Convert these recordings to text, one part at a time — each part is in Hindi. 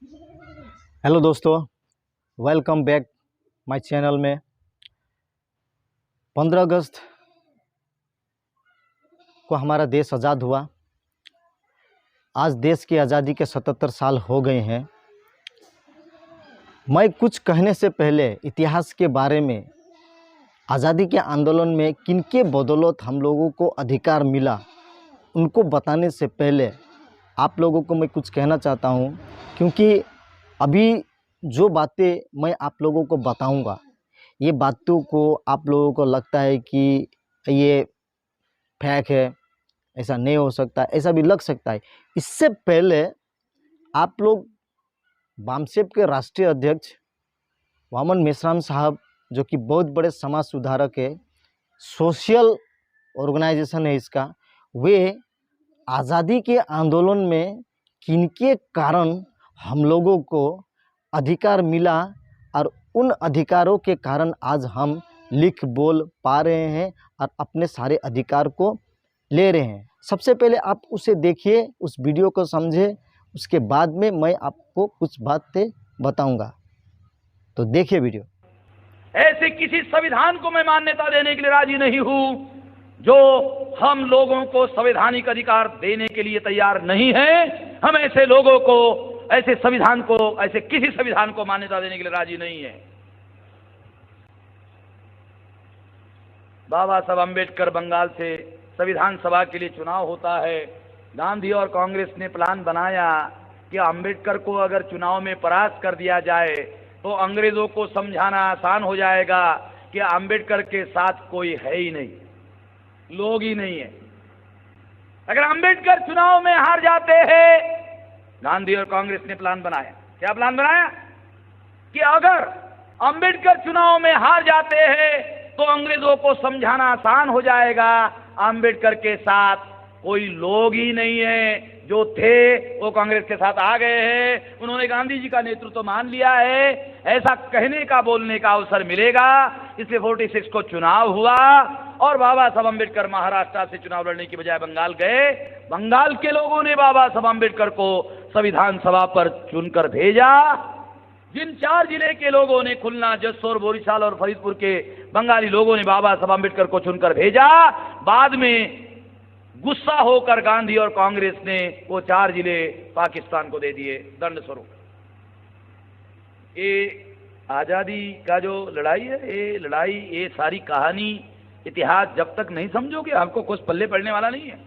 हेलो दोस्तों, वेलकम बैक माय चैनल में। 15 अगस्त को हमारा देश आज़ाद हुआ। आज देश की आज़ादी के 77 साल हो गए हैं। मैं कुछ कहने से पहले इतिहास के बारे में, आज़ादी के आंदोलन में किनके बदौलत हम लोगों को अधिकार मिला, उनको बताने से पहले आप लोगों को मैं कुछ कहना चाहता हूं, क्योंकि अभी जो बातें मैं आप लोगों को बताऊंगा, ये बातों को आप लोगों को लगता है कि ये फेक है, ऐसा नहीं हो सकता, ऐसा भी लग सकता है। इससे पहले आप लोग बामसेप के राष्ट्रीय अध्यक्ष वामन मेश्राम साहब, जो कि बहुत बड़े समाज सुधारक है, सोशल ऑर्गेनाइजेशन है इसका, वे आज़ादी के आंदोलन में किनके कारण हम लोगों को अधिकार मिला और उन अधिकारों के कारण आज हम लिख बोल पा रहे हैं और अपने सारे अधिकार को ले रहे हैं। सबसे पहले आप उसे देखिए, उस वीडियो को समझें, उसके बाद में मैं आपको कुछ बातें बताऊंगा। तो देखिए वीडियो। ऐसे किसी संविधान को मैं मान्यता देने के लिए राजी नहीं हूं जो हम लोगों को संवैधानिक अधिकार देने के लिए तैयार नहीं है। हम ऐसे लोगों को, ऐसे संविधान को, ऐसे किसी संविधान को मान्यता देने के लिए राजी नहीं है। बाबा साहब अम्बेडकर, बंगाल से संविधान सभा के लिए चुनाव होता है। गांधी और कांग्रेस ने प्लान बनाया कि अम्बेडकर को अगर चुनाव में परास्त कर दिया जाए तो अंग्रेजों को समझाना आसान हो जाएगा कि अम्बेडकर के साथ कोई है ही नहीं, लोग ही नहीं है। अगर अम्बेडकर चुनाव में हार जाते हैं, गांधी और कांग्रेस ने प्लान बनाया। क्या प्लान बनाया? कि अगर अम्बेडकर चुनाव में हार जाते हैं तो अंग्रेजों को समझाना आसान हो जाएगा, अम्बेडकर के साथ कोई लोग ही नहीं है। जो थे वो कांग्रेस के साथ आ गए हैं, उन्होंने गांधी जी का नेतृत्व मान लिया है। ऐसा कहने का, बोलने का अवसर मिलेगा। इसलिए 46 को चुनाव हुआ और बाबा साहब अम्बेडकर महाराष्ट्र से चुनाव लड़ने की बजाय बंगाल गए। बंगाल के लोगों ने बाबा साहब अम्बेडकर को संविधान सभा पर चुनकर भेजा। जिन 4 जिले के लोगों ने, खुलना, जसोर, बोरीशाल और फरीदपुर के बंगाली लोगों ने बाबा साहब अम्बेडकर को चुनकर भेजा, बाद में गुस्सा होकर गांधी और कांग्रेस ने वो 4 जिले पाकिस्तान को दे दिए दंड स्वरूप। ये आजादी का जो लड़ाई है, ये लड़ाई, ये सारी कहानी, इतिहास जब तक नहीं समझोगे आपको कुछ पल्ले पड़ने वाला नहीं है,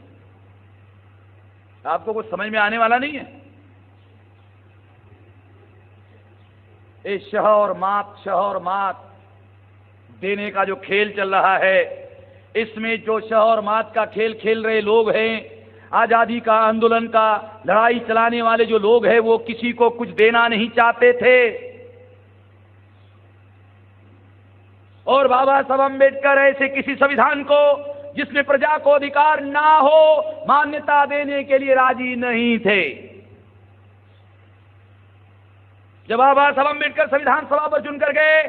आपको कुछ समझ में आने वाला नहीं है। ये शह और मात देने का जो खेल चल रहा है, इसमें जो शह और मात का खेल खेल रहे लोग हैं, आजादी का आंदोलन का लड़ाई चलाने वाले जो लोग हैं, वो किसी को कुछ देना नहीं चाहते थे। और बाबा साहब अम्बेडकर ऐसे किसी संविधान को जिसमें प्रजा को अधिकार ना हो, मान्यता देने के लिए राजी नहीं थे। जब बाबा साहब अम्बेडकर संविधान सभा पर चुनकर गए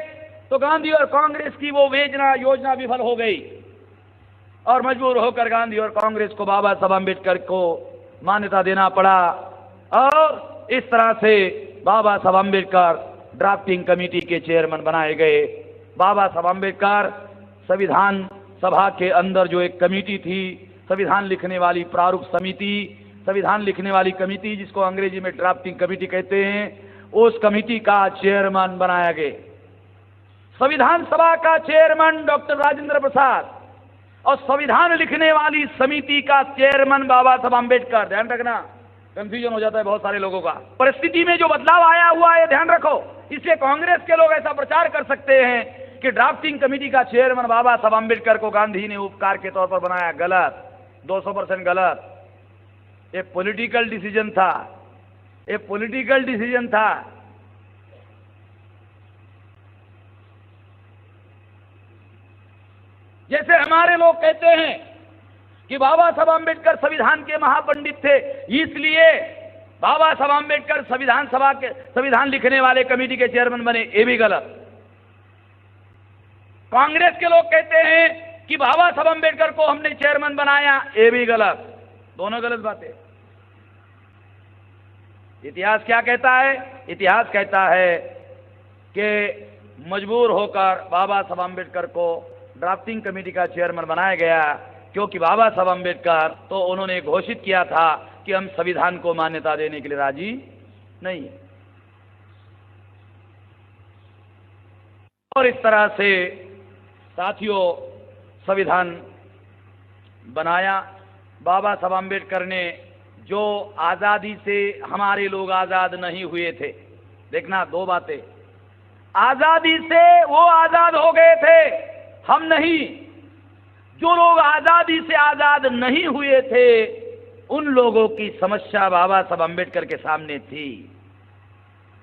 तो गांधी और कांग्रेस की वो योजना विफल हो गई और मजबूर होकर गांधी और कांग्रेस को बाबा साहब अम्बेडकर को मान्यता देना पड़ा। और इस तरह से बाबा साहब अम्बेडकर ड्राफ्टिंग कमेटी के चेयरमैन बनाए गए। बाबा साहब अम्बेडकर संविधान सभा के अंदर जो एक कमेटी थी, संविधान लिखने वाली प्रारूप समिति, संविधान लिखने वाली कमेटी, जिसको अंग्रेजी में ड्राफ्टिंग कमेटी कहते हैं, उस कमेटी का चेयरमैन बनाया गया। संविधान सभा का चेयरमैन डॉक्टर राजेंद्र प्रसाद और संविधान लिखने वाली समिति का चेयरमैन बाबा साहब अम्बेडकर। ध्यान रखना, कंफ्यूजन हो जाता है बहुत सारे लोगों का। परिस्थिति में जो बदलाव आया हुआ है, ध्यान रखो। इसलिए कांग्रेस के लोग ऐसा प्रचार कर सकते हैं कि ड्राफ्टिंग कमेटी का चेयरमैन बाबा साहब अम्बेडकर को गांधी ने उपकार के तौर पर बनाया। गलत, 200% गलत। ये पॉलिटिकल डिसीजन था, ये पॉलिटिकल डिसीजन था। जैसे हमारे लोग कहते हैं कि बाबा साहब अम्बेडकर संविधान के महापंडित थे, इसलिए बाबा साहब अम्बेडकर संविधान सभा के, संविधान लिखने वाले कमेटी के चेयरमैन बने, ये भी गलत। कांग्रेस के लोग कहते हैं कि बाबा साहब अम्बेडकर को हमने चेयरमैन बनाया, ये भी गलत। दोनों गलत बातें। इतिहास क्या कहता है? इतिहास कहता है कि मजबूर होकर बाबा साहब आम्बेडकर को ड्राफ्टिंग कमेटी का चेयरमैन बनाया गया, क्योंकि बाबा साहब आम्बेडकर तो उन्होंने घोषित किया था कि हम संविधान को मान्यता देने के लिए राजी नहीं है। और इस तरह से साथियों संविधान बनाया बाबा साहब आम्बेडकर ने। जो आज़ादी से हमारे लोग आज़ाद नहीं हुए थे, देखना दो बातें, आज़ादी से वो आज़ाद हो गए थे, हम नहीं। जो लोग आज़ादी से आज़ाद नहीं हुए थे उन लोगों की समस्या बाबा साहब आम्बेडकर के सामने थी,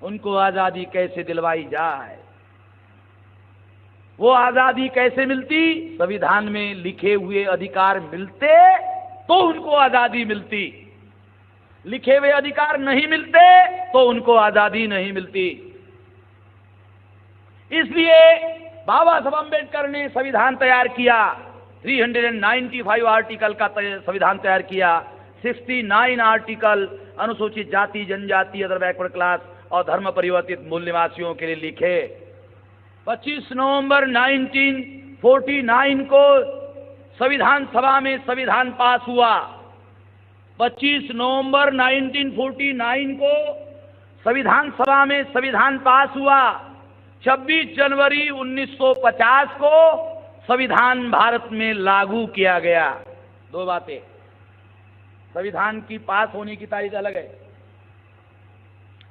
उनको आज़ादी कैसे दिलवाई जाए, वो आज़ादी कैसे मिलती। संविधान में लिखे हुए अधिकार मिलते तो उनको आज़ादी मिलती, लिखे हुए अधिकार नहीं मिलते तो उनको आज़ादी नहीं मिलती। इसलिए बाबा साहब आम्बेडकर ने संविधान तैयार किया, 395 आर्टिकल का संविधान तैयार किया, 69 आर्टिकल अनुसूचित जाति जनजाति अदर बैकवर्ड क्लास और धर्म परिवर्तित मूल निवासियों के लिए लिखे। 25 नवंबर 1949 को संविधान सभा में संविधान पास हुआ। 25 नवंबर 1949 को संविधान सभा में संविधान पास हुआ। 26 जनवरी 1950 को संविधान भारत में लागू किया गया। दो बातें, संविधान की पास होने की तारीख अलग है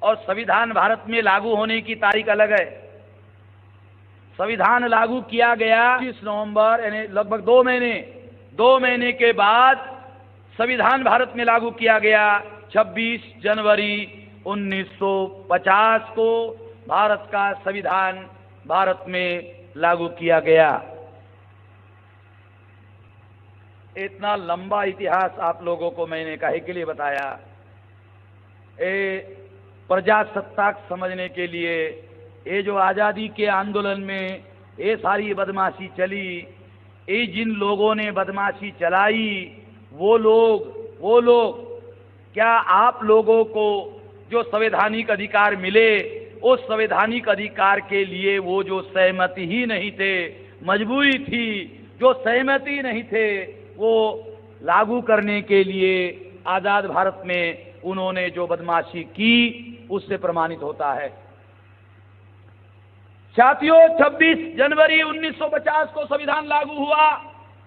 और संविधान भारत में लागू होने की तारीख अलग है। संविधान लागू किया गया 25 नवंबर, यानी लगभग 2 महीने के बाद संविधान भारत में लागू किया गया। 26 जनवरी 1950 को भारत का संविधान भारत में लागू किया गया। इतना लंबा इतिहास आप लोगों को मैंने काहे के लिए बताया? प्रजासत्ताक समझने के लिए। ये जो आज़ादी के आंदोलन में ये सारी बदमाशी चली, ये जिन लोगों ने बदमाशी चलाई वो लोग क्या आप लोगों को जो संवैधानिक अधिकार मिले उस संवैधानिक अधिकार के लिए वो जो सहमति ही नहीं थे, मजबूरी थी, जो सहमति नहीं थे वो लागू करने के लिए आज़ाद भारत में उन्होंने जो बदमाशी की उससे प्रमाणित होता है। साथियों 26 जनवरी 1950 को संविधान लागू हुआ।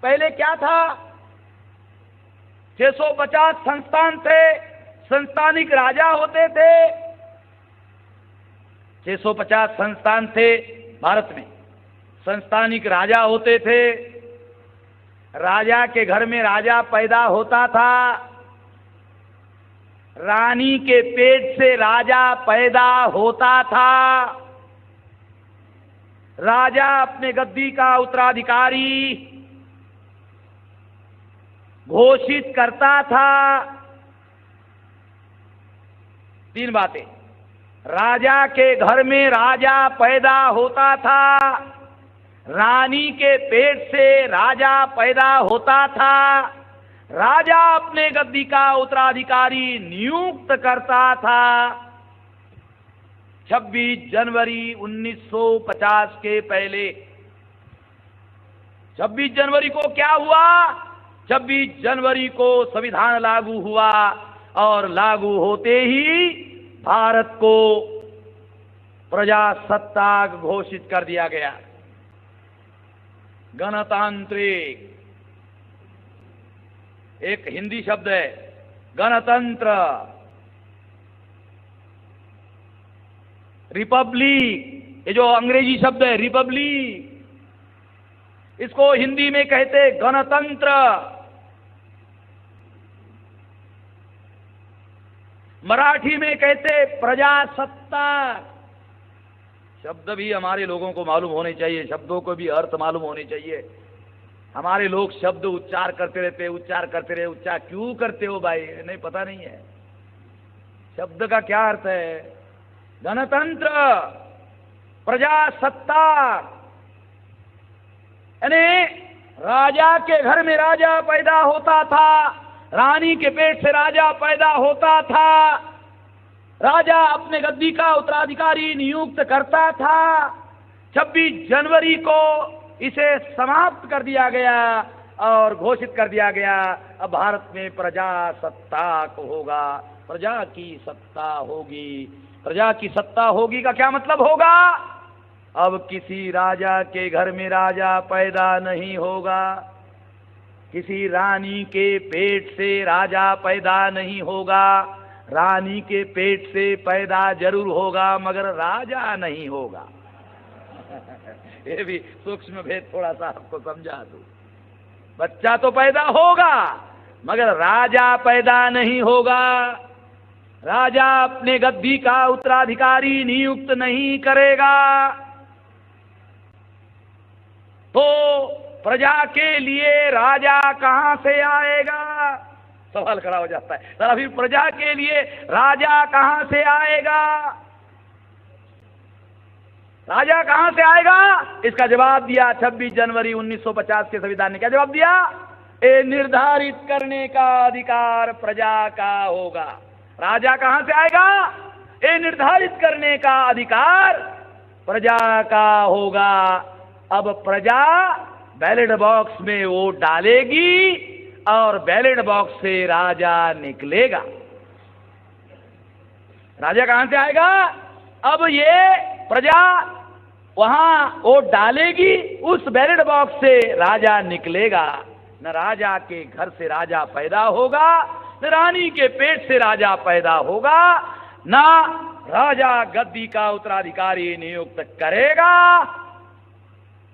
पहले क्या था? 650 संस्थान थे, संस्थानिक राजा होते थे। 650 संस्थान थे भारत में, संस्थानिक राजा होते थे। राजा के घर में राजा पैदा होता था, रानी के पेट से राजा पैदा होता था। राजा अपने गद्दी का उत्तराधिकारी घोषित करता था। 3 बातें, राजा के घर में राजा पैदा होता था, रानी के पेट से राजा पैदा होता था, राजा अपने गद्दी का उत्तराधिकारी नियुक्त करता था। 26 जनवरी 1950 के पहले 26 जनवरी को क्या हुआ? 26 जनवरी को संविधान लागू हुआ और लागू होते ही भारत को प्रजासत्ताक घोषित कर दिया गया। गणतांत्रिक एक हिंदी शब्द है, गणतंत्र, रिपब्लिक, ये जो अंग्रेजी शब्द है रिपब्लिक, इसको हिंदी में कहते गणतंत्र। मराठी में कहते प्रजासत्ताक। शब्द भी हमारे लोगों को मालूम होने चाहिए, शब्दों को भी अर्थ मालूम होने चाहिए। हमारे लोग शब्द उच्चार करते रहते, उच्चार क्यों करते हो भाई? नहीं, पता नहीं है शब्द का क्या अर्थ है। गणतंत्र, प्रजासत्ताक, यानी राजा के घर में राजा पैदा होता था, रानी के पेट से राजा पैदा होता था, राजा अपने गद्दी का उत्तराधिकारी नियुक्त करता था। 26 जनवरी को इसे समाप्त कर दिया गया और घोषित कर दिया गया, अब भारत में प्रजासत्ताक होगा, प्रजा की सत्ता होगी। प्रजा की सत्ता होगी का क्या मतलब होगा? अब किसी राजा के घर में राजा पैदा नहीं होगा, किसी रानी के पेट से राजा पैदा नहीं होगा। रानी के पेट से पैदा जरूर होगा मगर राजा नहीं होगा। ये भी सूक्ष्म भेद थोड़ा सा आपको समझा दूं। बच्चा तो पैदा होगा मगर राजा पैदा नहीं होगा। राजा अपने गद्दी का उत्तराधिकारी नियुक्त नहीं करेगा। तो प्रजा के लिए राजा कहां से आएगा? सवाल खड़ा हो जाता है, सर अभी प्रजा के लिए राजा कहां से आएगा? राजा कहां से आएगा? इसका जवाब दिया 26 जनवरी 1950 के संविधान ने। क्या जवाब दिया? ये निर्धारित करने का अधिकार प्रजा का होगा। राजा कहां से आएगा? ये निर्धारित करने का अधिकार प्रजा का होगा। अब प्रजा बैलेट बॉक्स में वोट डालेगी और बैलेट बॉक्स से राजा निकलेगा। राजा कहां से आएगा? अब ये प्रजा वहां वोट डालेगी, उस बैलेट बॉक्स से राजा निकलेगा। न राजा के घर से राजा पैदा होगा, न रानी के पेट से राजा पैदा होगा, न राजा गद्दी का उत्तराधिकारी नियुक्त करेगा।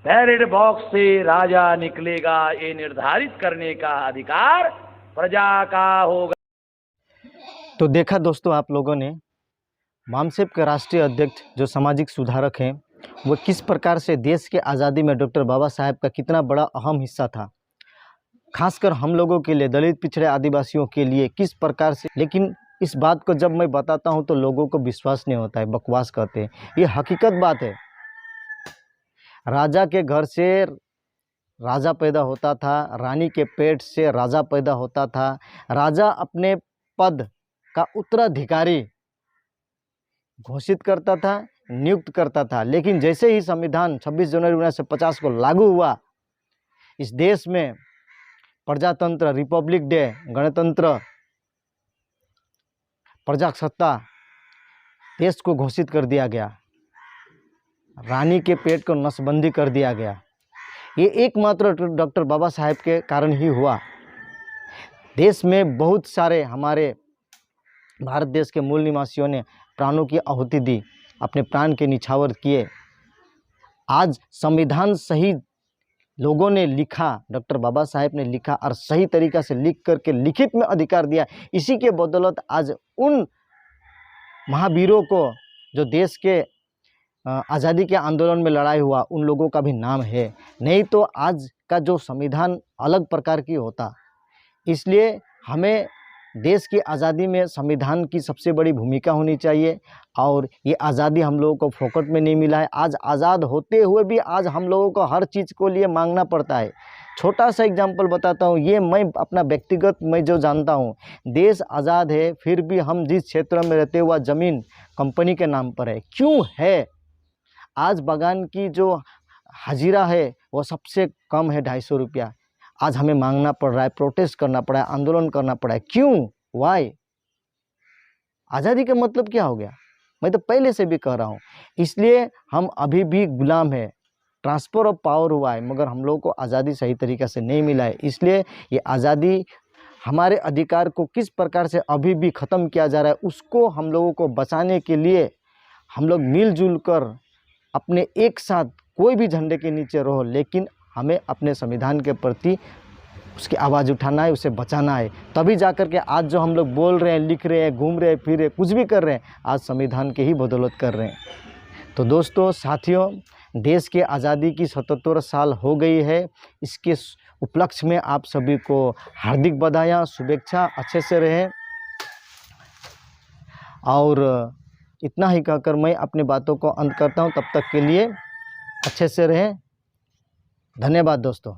बैलेट बॉक्स से राजा निकलेगा। ये निर्धारित करने का अधिकार प्रजा का होगा। तो देखा दोस्तों आप लोगों ने, मामसेप के राष्ट्रीय अध्यक्ष जो सामाजिक सुधारक हैं वो किस प्रकार से देश के आज़ादी में डॉक्टर बाबा साहेब का कितना बड़ा अहम हिस्सा था, खासकर हम लोगों के लिए, दलित पिछड़े आदिवासियों के लिए किस प्रकार से। लेकिन इस बात को जब मैं बताता हूं तो लोगों को विश्वास नहीं होता है, बकवास कहते हैं। ये हकीकत बात है। राजा के घर से राजा पैदा होता था, रानी के पेट से राजा पैदा होता था। राजा अपने पद का उत्तराधिकारी घोषित करता था, नियुक्त करता था। लेकिन जैसे ही संविधान 26 जनवरी 1950 को लागू हुआ, इस देश में प्रजातंत्र, रिपब्लिक डे, गणतंत्र, प्रजासत्ता देश को घोषित कर दिया गया। रानी के पेट को नसबंदी कर दिया गया। ये एकमात्र डॉक्टर बाबा साहेब के कारण ही हुआ। देश में बहुत सारे हमारे भारत देश के मूल निवासियों ने प्राणों की आहुति दी, अपने प्राण के निछावर किए। आज संविधान सही लोगों ने लिखा, डॉक्टर बाबा साहेब ने लिखा और सही तरीक़ा से लिख करके लिखित में अधिकार दिया। इसी के बदौलत आज उन महावीरों को, जो देश के आज़ादी के आंदोलन में लड़ाई हुआ, उन लोगों का भी नाम है। नहीं तो आज का जो संविधान अलग प्रकार की होता। इसलिए हमें देश की आज़ादी में संविधान की सबसे बड़ी भूमिका होनी चाहिए। और ये आज़ादी हम लोगों को फोकट में नहीं मिला है। आज आज़ाद होते हुए भी आज हम लोगों को हर चीज़ को लिए मांगना पड़ता है। छोटा सा एग्जाम्पल बताता हूँ, ये मैं अपना व्यक्तिगत मैं जो जानता हूँ, देश आज़ाद है फिर भी हम जिस क्षेत्र में रहते हुआ ज़मीन कंपनी के नाम पर है। क्यों है? आज बागान की जो हाजिरा है वो सबसे कम है, 250 रुपया। आज हमें मांगना पड़ रहा है, प्रोटेस्ट करना पड़ा है, आंदोलन करना पड़ा है। क्यों? वाई? आज़ादी का मतलब क्या हो गया? मैं तो पहले से भी कह रहा हूँ। इसलिए हम अभी भी गुलाम है। ट्रांसफ़र ऑफ पावर हुआ है मगर हम लोगों को आज़ादी सही तरीक़े से नहीं मिला है। इसलिए ये आज़ादी, हमारे अधिकार को किस प्रकार से अभी भी ख़त्म किया जा रहा है, उसको हम लोगों को बचाने के लिए हम लोग मिलजुल कर अपने एक साथ कोई भी झंडे के नीचे रहो, लेकिन हमें अपने संविधान के प्रति उसकी आवाज़ उठाना है, उसे बचाना है। तभी जाकर के आज जो हम लोग बोल रहे हैं, लिख रहे हैं, घूम रहे हैं, फिर रहे, कुछ भी कर रहे हैं, आज संविधान के ही बदौलत कर रहे हैं। तो दोस्तों, साथियों, देश के आज़ादी की 77 साल हो गई है। इसके उपलक्ष्य में आप सभी को हार्दिक बधाइयाँ, शुभेच्छा। अच्छे से रहें। और इतना ही कहकर मैं अपनी बातों को अंत करता हूँ। तब तक के लिए अच्छे से रहें। धन्यवाद दोस्तों।